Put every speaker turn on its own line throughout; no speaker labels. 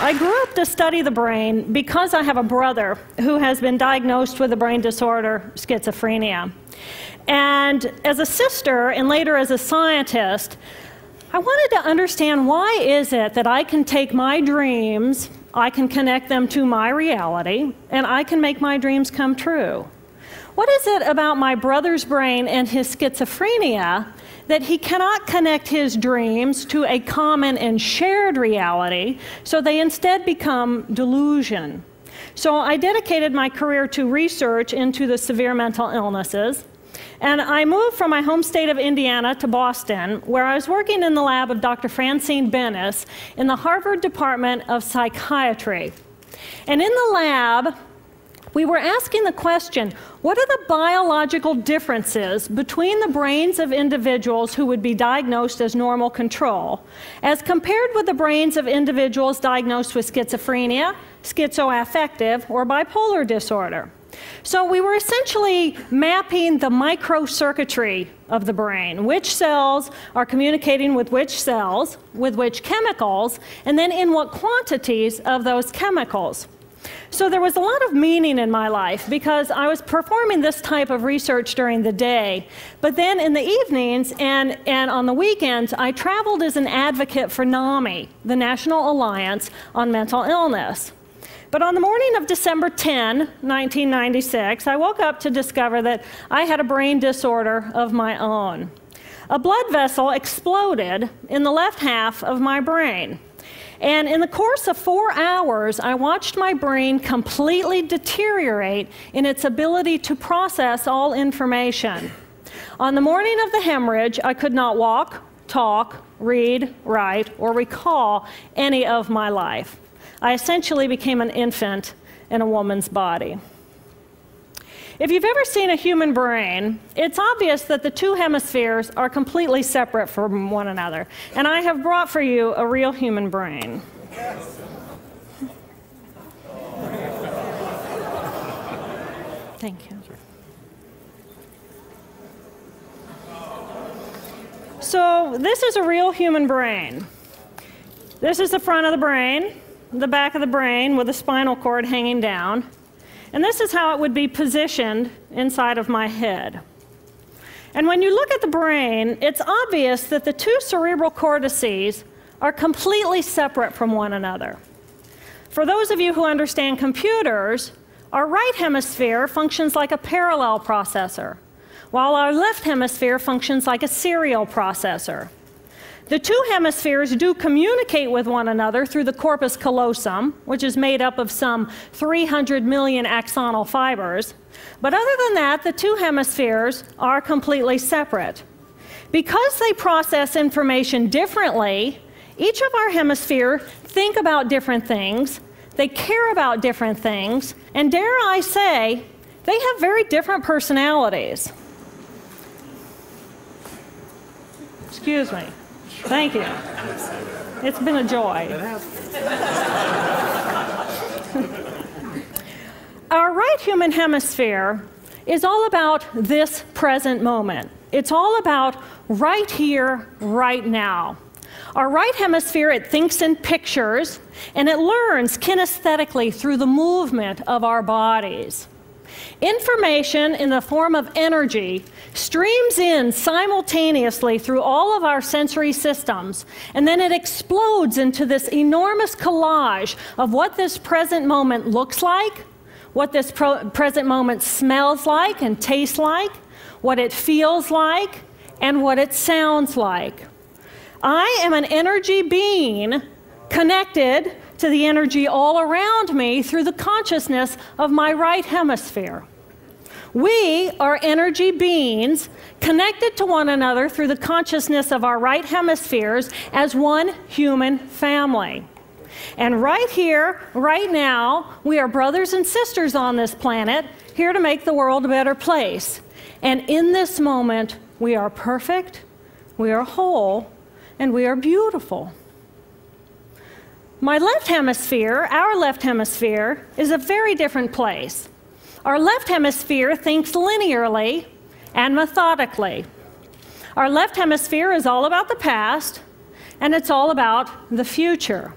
I grew up to study the brain because I have a brother who has been diagnosed with a brain disorder, schizophrenia. And as a sister, and later as a scientist, I wanted to understand why is it that I can take my dreams, I can connect them to my reality, and I can make my dreams come true. What is it about my brother's brain and his schizophrenia that he cannot connect his dreams to a common and shared reality, so they instead become delusion? So I dedicated my career to research into the severe mental illnesses, and I moved from my home state of Indiana to Boston, where I was working in the lab of Dr. Francine Bennis in the Harvard Department of Psychiatry. And in the lab, we were asking the question, what are the biological differences between the brains of individuals who would be diagnosed as normal control, as compared with the brains of individuals diagnosed with schizophrenia, schizoaffective, or bipolar disorder? So we were essentially mapping the microcircuitry of the brain, which cells are communicating with which cells, with which chemicals, and then in what quantities of those chemicals. So there was a lot of meaning in my life because I was performing this type of research during the day, but then in the evenings and on the weekends, I traveled as an advocate for NAMI, the National Alliance on Mental Illness. But on the morning of December 10, 1996, I woke up to discover that I had a brain disorder of my own. A blood vessel exploded in the left half of my brain. And in the course of 4 hours, I watched my brain completely deteriorate in its ability to process all information. On the morning of the hemorrhage, I could not walk, talk, read, write, or recall any of my life. I essentially became an infant in a woman's body. If you've ever seen a human brain, it's obvious that the two hemispheres are completely separate from one another. And I have brought for you a real human brain. Thank you. So this is a real human brain. This is the front of the brain, the back of the brain with the spinal cord hanging down. And this is how it would be positioned inside of my head. And when you look at the brain, it's obvious that the two cerebral cortices are completely separate from one another. For those of you who understand computers, our right hemisphere functions like a parallel processor, while our left hemisphere functions like a serial processor. The two hemispheres do communicate with one another through the corpus callosum, which is made up of some 300 million axonal fibers. But other than that, the two hemispheres are completely separate. Because they process information differently, each of our hemispheres think about different things, they care about different things, and dare I say, they have very different personalities. Excuse me. Thank you. It's been a joy. Our right human hemisphere is all about this present moment. It's all about right here, right now. Our right hemisphere, it thinks in pictures, and it learns kinesthetically through the movement of our bodies. Information in the form of energy streams in simultaneously through all of our sensory systems, and then it explodes into this enormous collage of what this present moment looks like, what this present moment smells like and tastes like, what it feels like, and what it sounds like. I am an energy being connected to the energy all around me through the consciousness of my right hemisphere. We are energy beings connected to one another through the consciousness of our right hemispheres as one human family. And right here, right now, we are brothers and sisters on this planet, here to make the world a better place. And in this moment, we are perfect, we are whole, and we are beautiful. My left hemisphere, our left hemisphere, is a very different place. Our left hemisphere thinks linearly and methodically. Our left hemisphere is all about the past, and it's all about the future.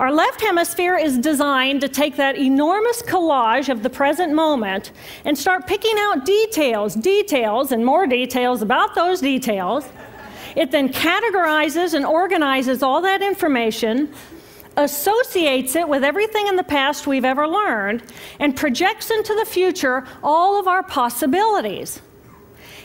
Our left hemisphere is designed to take that enormous collage of the present moment and start picking out details, and more details about those details. It then categorizes and organizes all that information, associates it with everything in the past we've ever learned, and projects into the future all of our possibilities.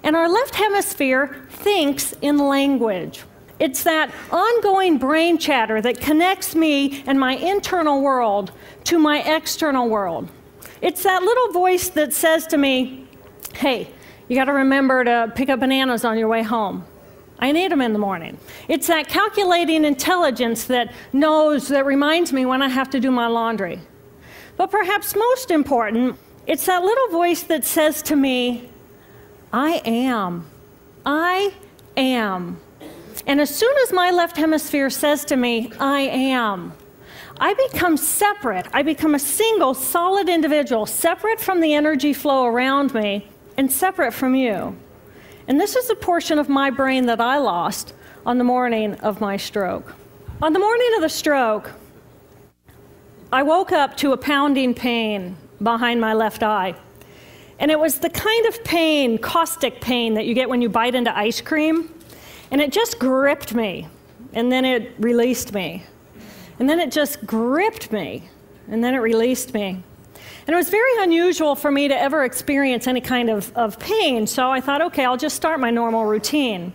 And our left hemisphere thinks in language. It's that ongoing brain chatter that connects me and my internal world to my external world. It's that little voice that says to me, hey, you got to remember to pick up bananas on your way home. I need them in the morning. It's that calculating intelligence that reminds me when I have to do my laundry. But perhaps most important, it's that little voice that says to me, I am. I am. And as soon as my left hemisphere says to me, I am, I become separate. I become a single, solid individual, separate from the energy flow around me and separate from you. And this is a portion of my brain that I lost on the morning of my stroke. On the morning of the stroke, I woke up to a pounding pain behind my left eye. And it was the kind of pain, caustic pain, that you get when you bite into ice cream. And it just gripped me, and then it released me. And then it just gripped me, and then it released me. And it was very unusual for me to ever experience any kind of pain, so I thought, okay, I'll just start my normal routine.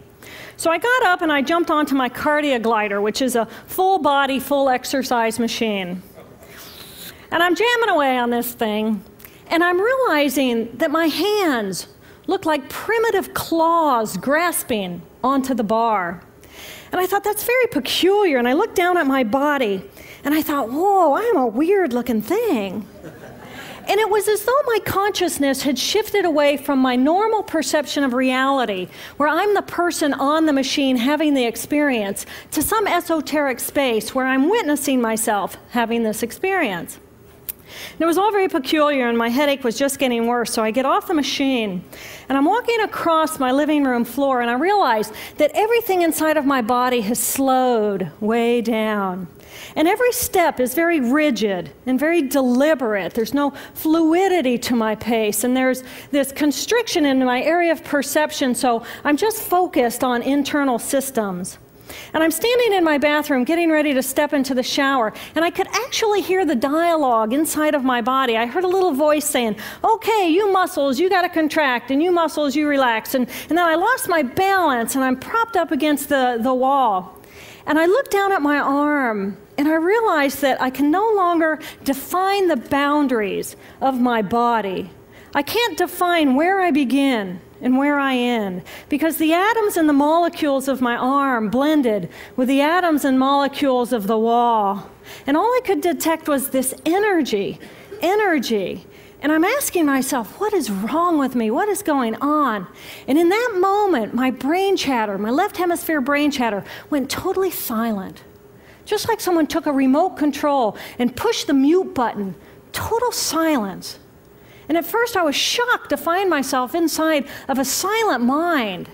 So I got up and I jumped onto my cardio glider, which is a full body, full exercise machine. And I'm jamming away on this thing, and I'm realizing that my hands look like primitive claws grasping onto the bar. And I thought, that's very peculiar. And I looked down at my body, and I thought, whoa, I'm a weird-looking thing. And it was as though my consciousness had shifted away from my normal perception of reality, where I'm the person on the machine having the experience, to some esoteric space where I'm witnessing myself having this experience. And it was all very peculiar, and my headache was just getting worse, so I get off the machine, and I'm walking across my living room floor, and I realize that everything inside of my body has slowed way down. And every step is very rigid and very deliberate. There's no fluidity to my pace, and there's this constriction in my area of perception, so I'm just focused on internal systems. And I'm standing in my bathroom getting ready to step into the shower, and I could actually hear the dialogue inside of my body. I heard a little voice saying, okay, you muscles, you got to contract, and you muscles, you relax. And then I lost my balance, and I'm propped up against the wall. And I looked down at my arm, and I realized that I can no longer define the boundaries of my body. I can't define where I begin and where I end, because the atoms and the molecules of my arm blended with the atoms and molecules of the wall. And all I could detect was this energy. And I'm asking myself, what is wrong with me? What is going on? And in that moment, my brain chatter, my left hemisphere brain chatter, went totally silent. Just like someone took a remote control and pushed the mute button. Total silence. And at first I was shocked to find myself inside of a silent mind.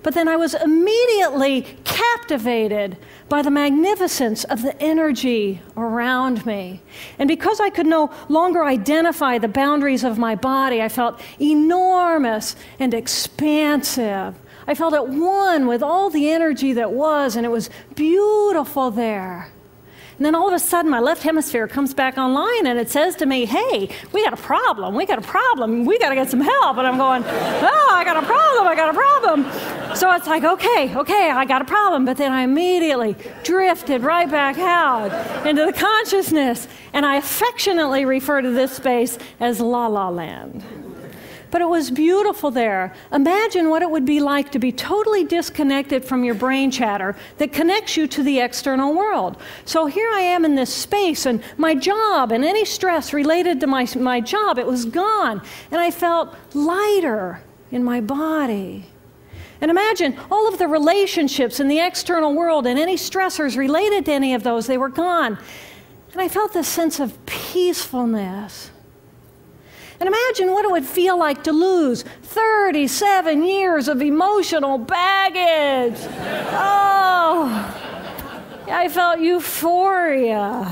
But then I was immediately captivated by the magnificence of the energy around me. And because I could no longer identify the boundaries of my body, I felt enormous and expansive. I felt at one with all the energy that was, and it was beautiful there. And then all of a sudden, my left hemisphere comes back online, and it says to me, hey, we got a problem, we got a problem, we got to get some help. And I'm going, oh, I got a problem. So it's like, okay, I got a problem. But then I immediately drifted right back out into the consciousness, and I affectionately refer to this space as La La Land. But it was beautiful there. Imagine what it would be like to be totally disconnected from your brain chatter that connects you to the external world. So here I am in this space, and my job and any stress related to my job, it was gone. And I felt lighter in my body. And imagine all of the relationships in the external world and any stressors related to any of those, they were gone. And I felt this sense of peacefulness. And imagine what it would feel like to lose 37 years of emotional baggage. Oh, I felt euphoria.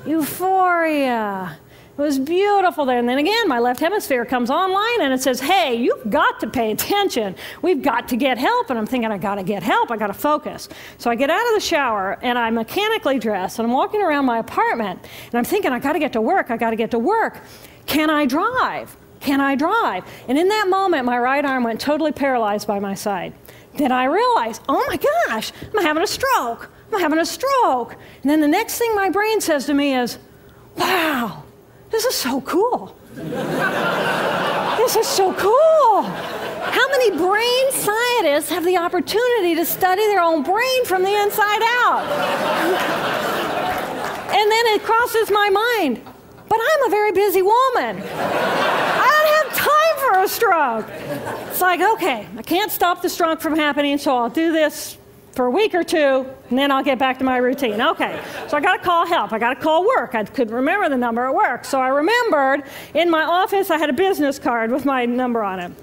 Euphoria. It was beautiful there. And then again, my left hemisphere comes online and it says, hey, you've got to pay attention. We've got to get help. And I'm thinking, I got to get help. I got to focus. So I get out of the shower and I'm mechanically dressed and I'm walking around my apartment and I'm thinking, I got to get to work. I got to get to work. Can I drive? Can I drive? And in that moment, my right arm went totally paralyzed by my side. Then I realized, oh my gosh, I'm having a stroke. I'm having a stroke. And then the next thing my brain says to me is, wow, this is so cool. This is so cool. How many brain scientists have the opportunity to study their own brain from the inside out? And then it crosses my mind, but I'm a very busy woman. I don't have time for a stroke. It's like, okay, I can't stop the stroke from happening, so I'll do this for a week or two, and then I'll get back to my routine. Okay, so I got to call help. I got to call work. I couldn't remember the number at work. So I remembered in my office I had a business card with my number on it.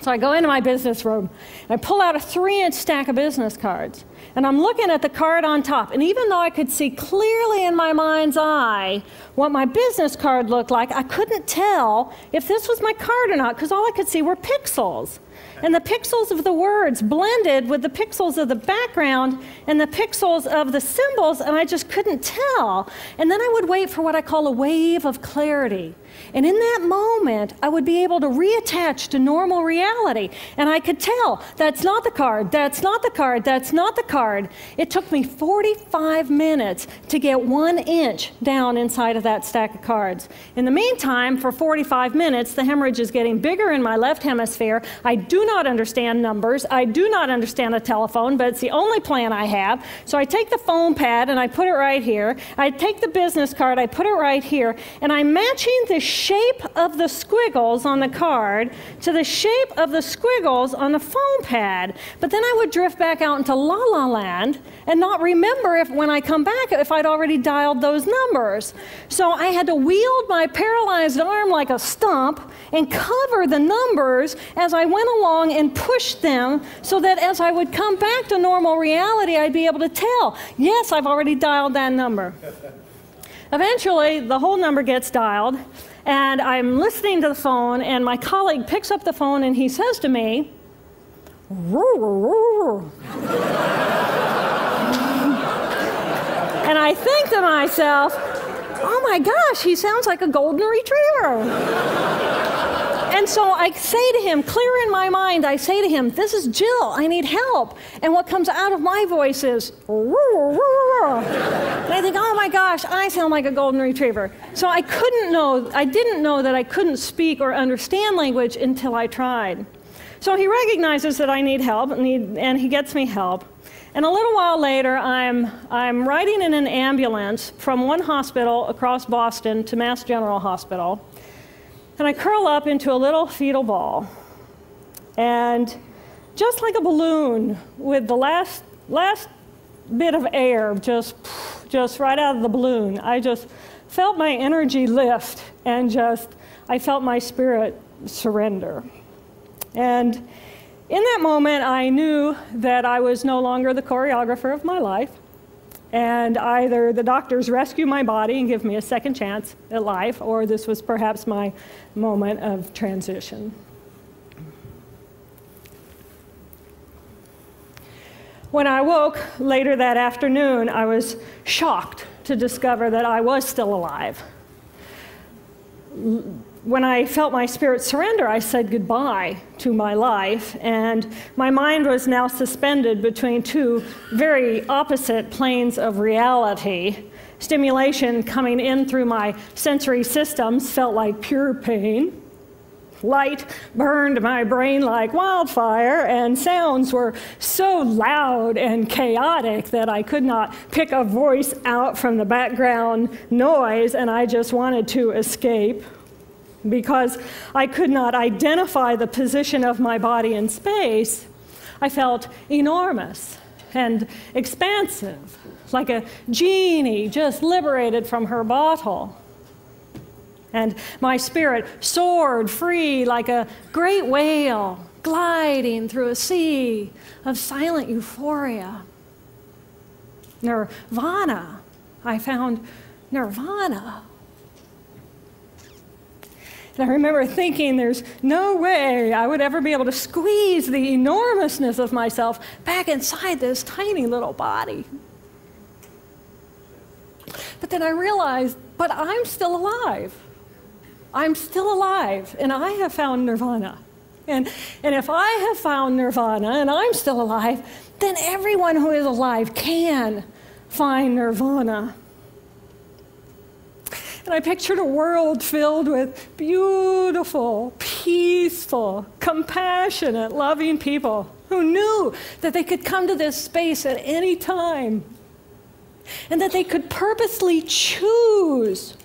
So I go into my business room, and I pull out a 3-inch stack of business cards. And I'm looking at the card on top. And even though I could see clearly in my mind's eye what my business card looked like, I couldn't tell if this was my card or not, because all I could see were pixels. And the pixels of the words blended with the pixels of the background and the pixels of the symbols, and I just couldn't tell. And then I would wait for what I call a wave of clarity. And in that moment, I would be able to reattach to normal reality. And I could tell, that's not the card, that's not the card, that's not the card. It took me 45 minutes to get 1 inch down inside of that stack of cards. In the meantime, for 45 minutes, the hemorrhage is getting bigger in my left hemisphere. I do not understand numbers. I do not understand a telephone, but it's the only plan I have. So I take the foam pad and I put it right here. I take the business card, I put it right here, and I'm matching the shape of the squiggles on the card to the shape of the squiggles on the foam pad. But then I would drift back out into la la land and not remember if when I come back if I'd already dialed those numbers. So I had to wield my paralyzed arm like a stump and cover the numbers as I went along and push them so that as I would come back to normal reality, I'd be able to tell, yes, I've already dialed that number. Eventually, the whole number gets dialed, and I'm listening to the phone, and my colleague picks up the phone, and he says to me, "Roo, roo, roo." And I think to myself, oh my gosh, he sounds like a golden retriever. And so I say to him, clear in my mind, I say to him, this is Jill, I need help. And what comes out of my voice is, "Roo, roo, roo." And I think, oh my gosh, I sound like a golden retriever. So I didn't know that I couldn't speak or understand language until I tried. So he recognizes that I need help, and he gets me help. And a little while later, I'm riding in an ambulance from one hospital across Boston to Mass General Hospital. And I curl up into a little fetal ball. And just like a balloon, with the last bit of air just right out of the balloon, I just felt my energy lift, and I felt my spirit surrender. And in that moment, I knew that I was no longer the choreographer of my life, and either the doctors rescue my body and give me a second chance at life, or this was perhaps my moment of transition. When I woke later that afternoon, I was shocked to discover that I was still alive. When I felt my spirit surrender, I said goodbye to my life, and my mind was now suspended between two very opposite planes of reality. Stimulation coming in through my sensory systems felt like pure pain. Light burned my brain like wildfire, and sounds were so loud and chaotic that I could not pick a voice out from the background noise, and I just wanted to escape. Because I could not identify the position of my body in space, I felt enormous and expansive, like a genie just liberated from her bottle. And my spirit soared free like a great whale gliding through a sea of silent euphoria. nirvana. I found nirvana. And I remember thinking there's no way I would ever be able to squeeze the enormousness of myself back inside this tiny little body. But then I realized, but I'm still alive. I'm still alive, and I have found nirvana. And if I have found nirvana and I'm still alive, then everyone who is alive can find nirvana. And I pictured a world filled with beautiful, peaceful, compassionate, loving people who knew that they could come to this space at any time and that they could purposely choose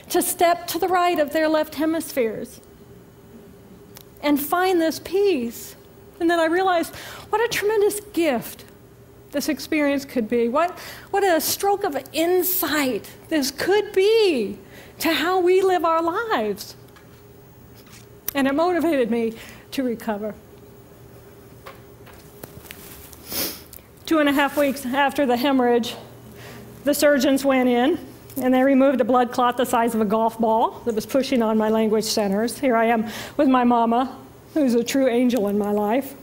to step to the right of their left hemispheres and find this peace. And then I realized what a tremendous gift this experience could be. What a stroke of insight this could be to how we live our lives. And it motivated me to recover. 2.5 weeks after the hemorrhage, the surgeons went in and they removed a blood clot the size of a golf ball that was pushing on my language centers. Here I am with my mama, who's a true angel in my life.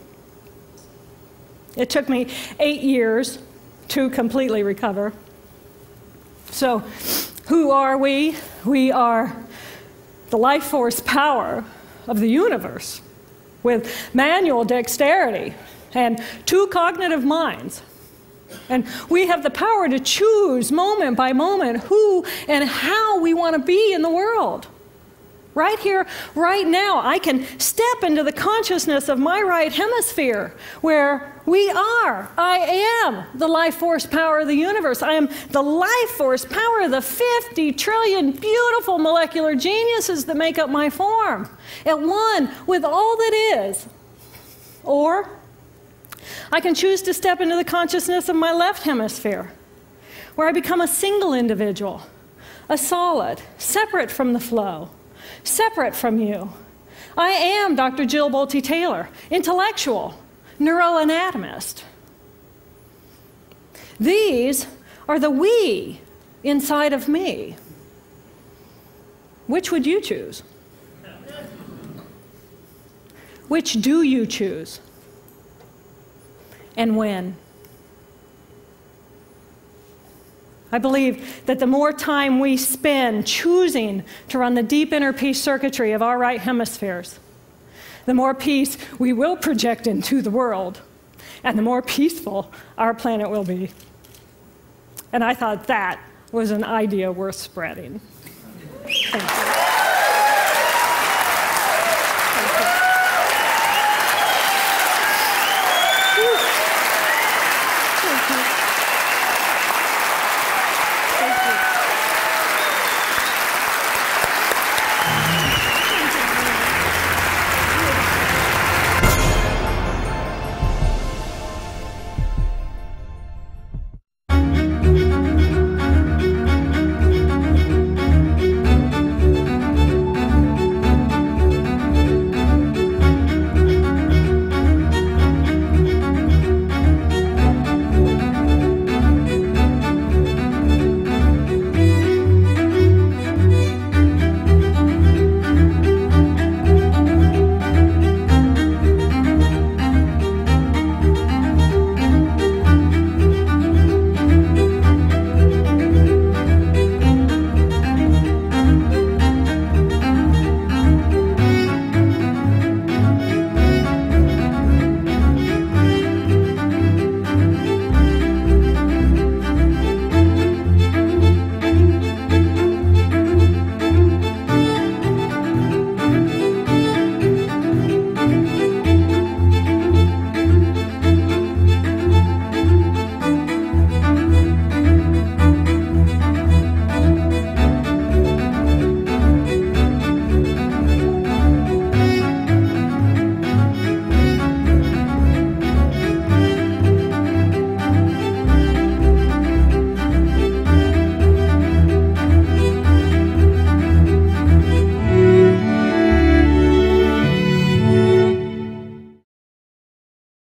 It took me 8 years to completely recover. So, who are we? We are the life force power of the universe with manual dexterity and 2 cognitive minds. And we have the power to choose moment by moment who and how we want to be in the world. Right here, right now, I can step into the consciousness of my right hemisphere where we are. I am the life force power of the universe. I am the life force power of the 50 trillion beautiful molecular geniuses that make up my form, at one with all that is. Or I can choose to step into the consciousness of my left hemisphere, where I become a single individual, a solid, separate from the flow, separate from you. I am Dr. Jill Bolte Taylor, intellectual, neuroanatomist. These are the we inside of me. Which would you choose? Which do you choose? And when? I believe that the more time we spend choosing to run the deep inner peace circuitry of our right hemispheres, the more peace we will project into the world, and the more peaceful our planet will be. And I thought that was an idea worth spreading. Thank you.